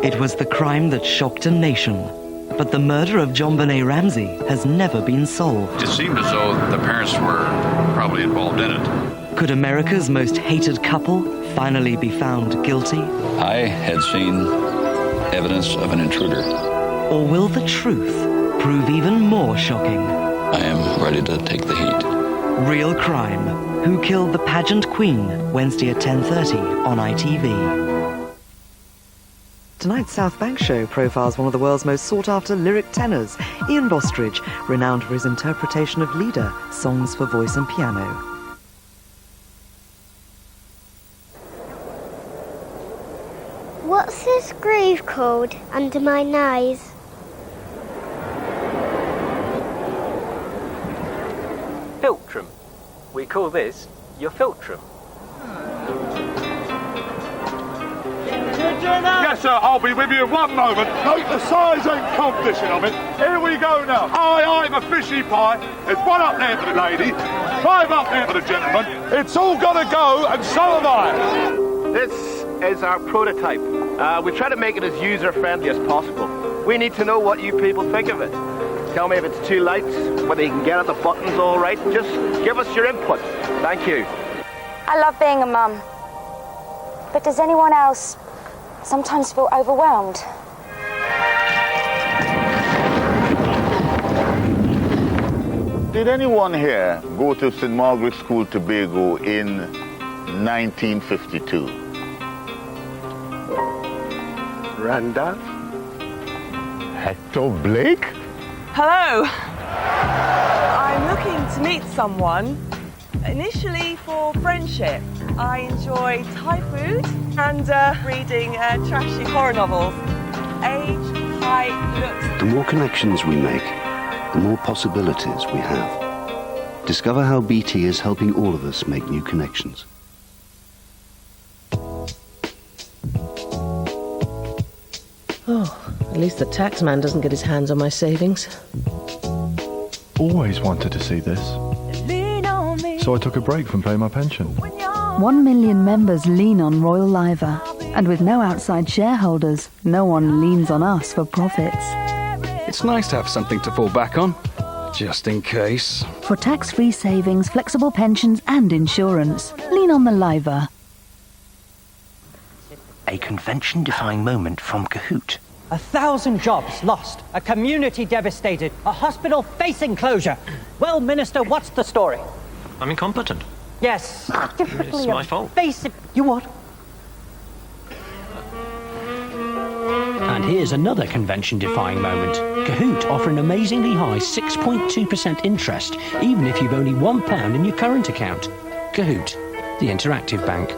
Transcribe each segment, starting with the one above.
It was the crime that shocked a nation. But the murder of John Benet Ramsey has never been solved. It seemed as though the parents were probably involved in it. Could America's most hated couple finally be found guilty? I had seen evidence of an intruder. Or will the truth prove even more shocking? I am ready to take the heat. Real Crime. Who Killed the Pageant Queen? Wednesday at 10:30 on ITV. Tonight's South Bank show profiles one of the world's most sought-after lyric tenors, Ian Bostridge, renowned for his interpretation of Lieder, songs for voice and piano. What's this groove called under my nose? Filtrum. We call this your filtrum. Yes, sir, I'll be with you in one moment. Note the size and condition of it. Here we go now. I'm a fishy pie. There's one up there for the lady, 5 up there for the gentleman. It's all got to go, and so am I. This is our prototype. We try to make it as user-friendly as possible. We need to know what you people think of it. Tell me if it's too light, whether you can get at the buttons all right. Just give us your input. Thank you. I love being a mum. But does anyone else sometimes feel overwhelmed? Did anyone here go to St. Margaret's School, Tobago in 1952? Randolph? Hector Blake? Hello. I'm looking to meet someone, initially for friendship. I enjoy Thai food and reading trashy horror novels. Age, height, looks... The more connections we make, the more possibilities we have. Discover how BT is helping all of us make new connections. Oh, at least the taxman doesn't get his hands on my savings. Always wanted to see this. So I took a break from paying my pension. 1 million members lean on Royal Liver. And with no outside shareholders, no one leans on us for profits. It's nice to have something to fall back on, just in case. For tax-free savings, flexible pensions and insurance, lean on the Liver. A convention-defying moment from Kahoot. 1,000 jobs lost, a community devastated, a hospital facing closure. Well, Minister, what's the story? I'm incompetent. Yes. It's my fault. Basic. You what? And here's another convention-defying moment. Kahoot offer an amazingly high 6.2% interest, even if you've only £1 in your current account. Kahoot, the interactive bank.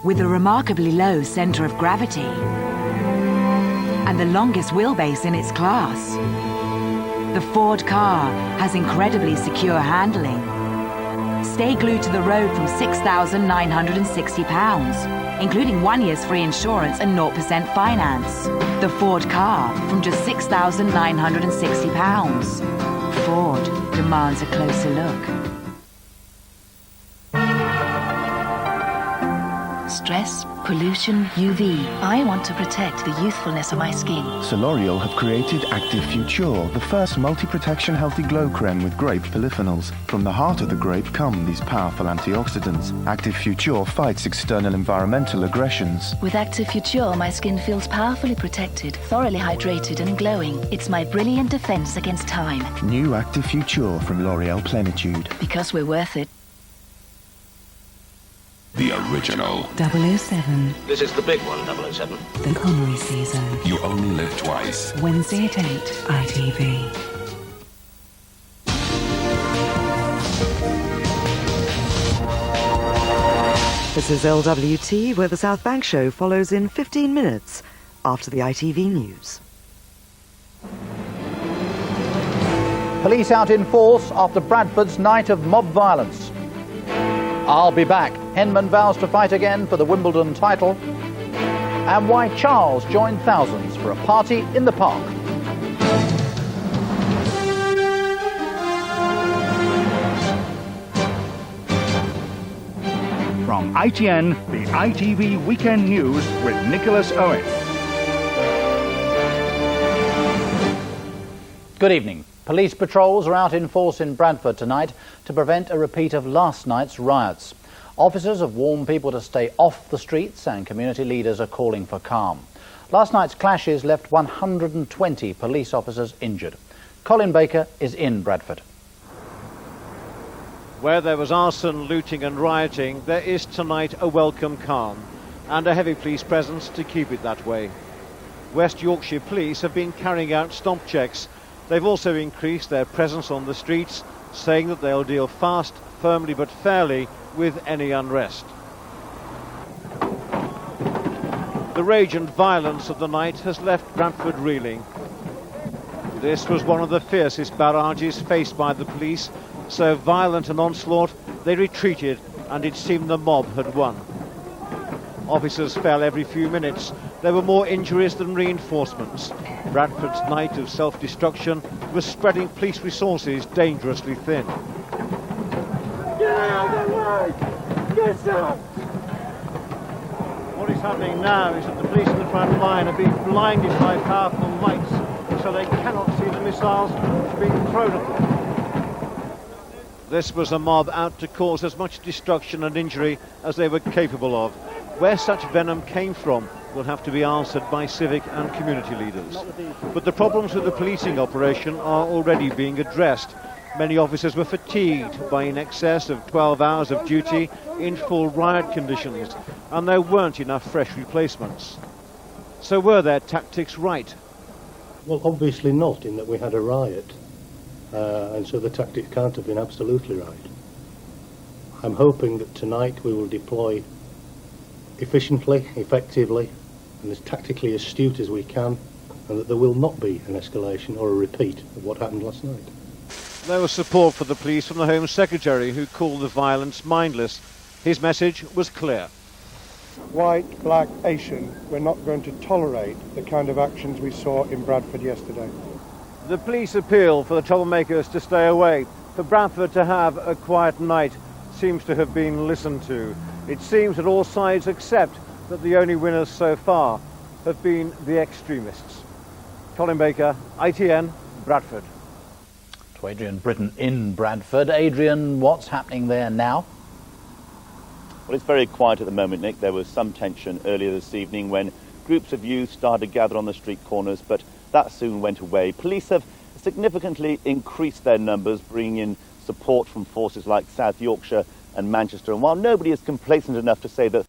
With a remarkably low centre of gravity and the longest wheelbase in its class, the Ford car has incredibly secure handling. Stay glued to the road from £6,960, including 1 year's free insurance and 0% finance. The Ford car from just £6,960. Ford demands a closer look. Stress, pollution, UV. I want to protect the youthfulness of my skin. So L'Oreal have created Active Future, the first multi-protection healthy glow creme with grape polyphenols. From the heart of the grape come these powerful antioxidants. Active Future fights external environmental aggressions. With Active Future, my skin feels powerfully protected, thoroughly hydrated and glowing. It's my brilliant defense against time. New Active Future from L'Oreal Plenitude. Because we're worth it. The original. 007. This is the big one, 007. The Connery season. You only live twice. Wednesday at 8, ITV. This is LWT, where the South Bank show follows in 15 minutes after the ITV news. Police out in force after Bradford's night of mob violence. I'll be back. Henman vows to fight again for the Wimbledon title. And why Charles joined thousands for a party in the park. From ITN, the ITV Weekend News with Nicholas Owen. Good evening. Police patrols are out in force in Bradford tonight to prevent a repeat of last night's riots. Officers have warned people to stay off the streets and community leaders are calling for calm. Last night's clashes left 120 police officers injured. Colin Baker is in Bradford. Where there was arson, looting and rioting, there is tonight a welcome calm and a heavy police presence to keep it that way. West Yorkshire Police have been carrying out stomp checks. They've also increased their presence on the streets, saying that they'll deal fast, firmly but fairly with any unrest. The rage and violence of the night has left Bradford reeling. This was one of the fiercest barrages faced by the police. So violent an onslaught, they retreated and it seemed the mob had won. Officers fell every few minutes. There were more injuries than reinforcements. Bradford's night of self-destruction was spreading police resources dangerously thin. Get out of the way! Get out! What is happening now is that the police in the front line are being blinded by powerful lights, so they cannot see the missiles being thrown at them. This was a mob out to cause as much destruction and injury as they were capable of. Where such venom came from will have to be answered by civic and community leaders. But the problems with the policing operation are already being addressed. Many officers were fatigued by in excess of 12 hours of duty in full riot conditions, and there weren't enough fresh replacements. So were their tactics right? Well, obviously not, in that we had a riot. And so the tactics can't have been absolutely right. I'm hoping that tonight we will deploy efficiently, effectively, and as tactically astute as we can, and that there will not be an escalation or a repeat of what happened last night. There was support for the police from the Home Secretary, who called the violence mindless. His message was clear. White, black, Asian, we're not going to tolerate the kind of actions we saw in Bradford yesterday. The police appeal for the troublemakers to stay away. For Bradford to have a quiet night seems to have been listened to. It seems that all sides accept that the only winners so far have been the extremists. Colin Baker, ITN, Bradford. To Adrian Britton in Bradford. Adrian, what's happening there now? Well, it's very quiet at the moment, Nick. There was some tension earlier this evening when groups of youth started to gather on the street corners, but that soon went away. Police have significantly increased their numbers, bringing in support from forces like South Yorkshire and Manchester. And while nobody is complacent enough to say that